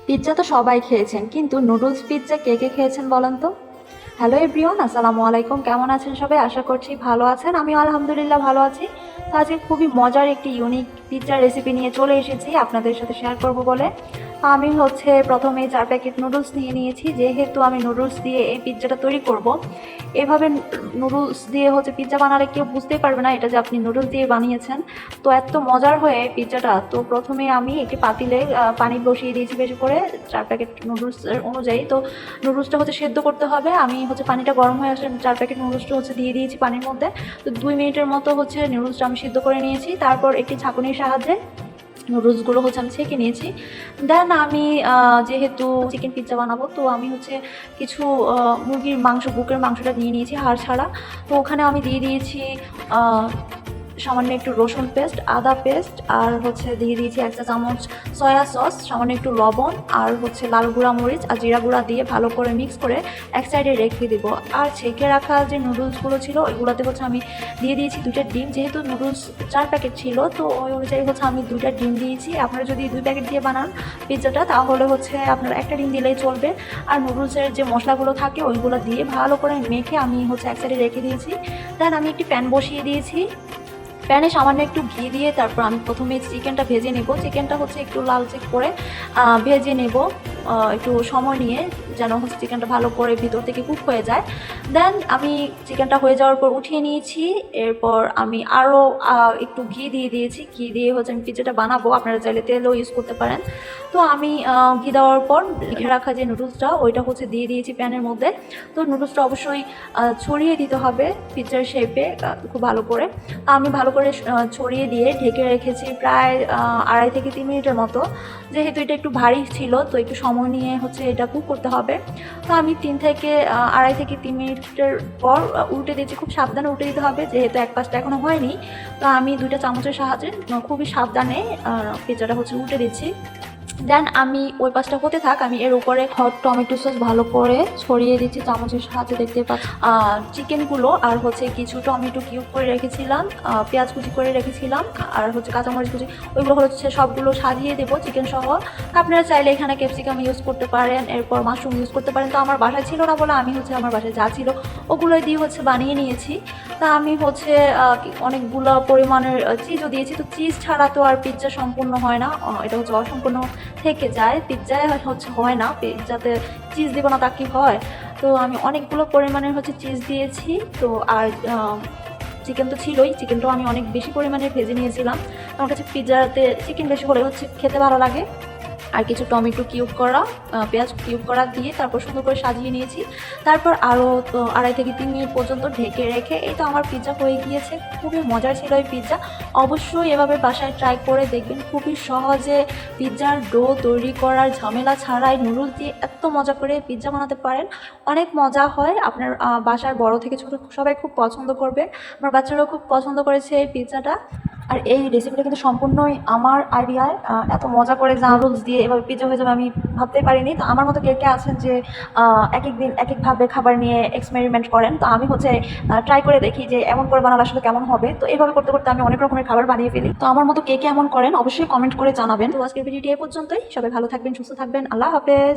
Pizza তো সবাই খেয়েছেন, কিন্তু নুডলস পিৎজা কে কে খেয়েছেন বলেন তো? হ্যালো এভরিওয়ান, আসসালামু আলাইকুম। কেমন আছেন সবাই? আশা করছি ভালো আছেন। আমিও আলহামদুলিল্লাহ ভালো আছি। তো আজকে খুবই মজার একটি ইউনিক পিৎজার রেসিপি নিয়ে চলে এসেছি আপনাদের সাথে শেয়ার করব বলে। আমি প্রথমে 4 প্যাকেট নুডলস নিয়ে নিয়েছি, যেহেতু আমি নুডলস দিয়ে এই পিৎজাটা তৈরি করব। এভাবে নুডলস দিয়ে পিৎজা বানালে কেউ বুঝতেই পারবে না এটা যে আপনি নুডলস দিয়ে বানিয়েছেন। তো এত মজার হয়ে পিৎজাটা। তো প্রথমে আমি একটি পাতিলে পানি বসিয়ে দিয়েছি বেশি করে 4 প্যাকেট নুডলসের অনুযায়ী। তো নুডলসটা সেদ্ধ করতে হবে। আমি পানিটা গরম হয়ে আসলে 4 প্যাকেট নুডলসটা দিয়ে দিয়েছি পানির মধ্যে। তো 2 মিনিটের মতো নুডলসটা আমি সিদ্ধ করে নিয়েছি। তারপর একটি ছাঁকুনির সাহায্যে নুডলসগুলো আমি ছেঁকে নিয়েছি। দেন আমি যেহেতু চিকেন পিৎজা বানাবো, তো আমি কিছু মুরগির মাংস, বুকের মাংসটা নিয়ে নিয়েছি হাড় ছাড়া। তো ওখানে আমি দিয়ে দিয়েছি সামান্য একটু রসুন পেস্ট, আদা পেস্ট, আর দিয়ে দিয়েছি 1 চা চামচ সয়া সস, সামান্য একটু লবণ, আর লাল গুঁড়া মরিচ আর জিরা গুঁড়া দিয়ে ভালো করে মিক্স করে এক সাইডে রেখে দেবো। আর ছেঁকে রাখা যে নুডলসগুলো ছিল ওইগুলোতে আমি দিয়ে দিয়েছি 2টা ডিম। যেহেতু নুডলস 4 প্যাকেট ছিল, তো ওই অনুযায়ী আমি 2টা ডিম দিয়েছি। আপনারা যদি 2 প্যাকেট দিয়ে বানান পিৎজাটা, তাহলে আপনারা একটা ডিম দিলেই চলবে। আর নুডলসের যে মশলাগুলো থাকে ওইগুলো দিয়ে ভালো করে মেখে আমি এক সাইডে রেখে দিয়েছি। দেন আমি একটি প্যান বসিয়ে দিয়েছি। প্যানে সামান্য একটু ঘি দিয়ে তারপর আমি প্রথমে চিকেনটা ভেজে নেব। চিকেনটা একটু লালচে করে ভেজে নেব, একটু সময় নিয়ে, যেন চিকেনটা ভালো করে ভিতর থেকে কুক হয়ে যায়। দেন আমি চিকেনটা হয়ে যাওয়ার পর উঠিয়ে নিয়েছি। এরপর আমি আরও একটু ঘি দিয়ে দিয়েছি। ঘি দিয়ে আমি পিৎজাটা বানাবো, আপনারা চাইলে তেলও ইউজ করতে পারেন। তো আমি ঘি দেওয়ার পর লিখে রাখা যে নুডলসটা ওইটা দিয়ে দিয়েছি প্যানের মধ্যে। তো নুডলসটা অবশ্যই ছড়িয়ে দিতে হবে পিৎজার শেপে খুব ভালো করে। আমি ভালো করে ছড়িয়ে দিয়ে ঢেকে রেখেছি প্রায় 2.5 থেকে 3 মিনিটের মতো। যেহেতু এটা একটু ভারী ছিল, তো একটু সময় নিয়ে এটা কুক করতে হবে। তো আমি 3 থেকে 2.5 থেকে 3 মিনিটের পর উল্টে দিয়েছি। খুব সাবধানে উল্টে দিতে হবে, যেহেতু এক পাশটা এখনও হয়নি। তো আমি 2টা চামচের সাহায্যে খুবই সাবধানে পিৎজাটা উল্টে দিচ্ছি। দেন আমি ওই পাশটা হতে থাক, আমি এর উপরে হট টমেটো সস ভালো করে ছড়িয়ে দিচ্ছি চামচের সাহায্যে। দেখতে পাচ্ছি চিকেনগুলো আর কিছু টমেটো কিউব করে রেখেছিলাম, পেঁয়াজ কুচি করে রেখেছিলাম, আর কাঁচামরিচ কুচি, ওইগুলো সবগুলো সাজিয়ে দেবো চিকেন সহ। আপনারা চাইলে এখানে ক্যাপসিকাম ইউজ করতে পারেন, এরপর মাশরুম ইউজ করতে পারেন। তো আমার বাসায় ছিল না বলে আমি আমার বাসায় যা ছিল ওগুলো দিয়ে বানিয়ে নিয়েছি। তা আমি অনেকগুলো পরিমাণের চিজও দিয়েছি। তো চিজ ছাড়া তো আর পিৎজা সম্পূর্ণ হয় না, এটা অসম্পূর্ণ থেকে যায়। পিৎজায় হয় না, পিৎজাতে চিজ দিব না তা কি হয়? তো আমি অনেকগুলো পরিমাণের চিজ দিয়েছি। তো আর চিকেন তো ছিলই, চিকেনটাও আমি অনেক বেশি পরিমাণে ভেজে নিয়েছিলাম। আমার কাছে পিৎজাতে চিকেন বেশি হলে খেতে ভালো লাগে। আর কিছু টমেটো কিউব করা, পেঁয়াজ কিউব করা দিয়ে তারপর সুন্দর করে সাজিয়ে নিয়েছি। তারপর আরও 2.5 থেকে 3 মিনিট পর্যন্ত ঢেকে রেখে এই তো আমার পিৎজা হয়ে গিয়েছে। খুবই মজার ছিল এই পিৎজা। অবশ্যই এভাবে বাসায় ট্রাই করে দেখবেন। খুবই সহজে পিৎজার ডো তৈরি করার ঝামেলা ছাড়াই নুডলস দিয়ে এত মজা করে পিৎজা বানাতে পারেন। অনেক মজা হয়। আপনার বাসার বড় থেকে ছোট সবাই খুব পছন্দ করবে। আমার বাচ্চারাও খুব পছন্দ করেছে এই পিৎজাটা। আর এই রেসিপিটা কিন্তু সম্পূর্ণই আমার আইডিয়ায়। এত মজা করে নুডলস দিয়ে এভাবে পিৎজা হয়ে যাবে আমি ভাবতেই পারিনি। তো আমার মতো কে কে আছেন যে এক এক দিন এক একভাবে খাবার নিয়ে এক্সপেরিমেন্ট করেন? তো আমি ট্রাই করে দেখি যে এমন করে বানালে আসলে কেমন হবে। তো এইভাবে করতে করতে আমি অনেক রকমের খাবার বানিয়ে ফেলি। তো আমার মতো কে কে এমন করেন অবশ্যই কমেন্ট করে জানাবেন। তো আজকের ভিডিওটি এ পর্যন্তই। সবাই ভালো থাকবেন, সুস্থ থাকবেন। আল্লাহ হাফেজ।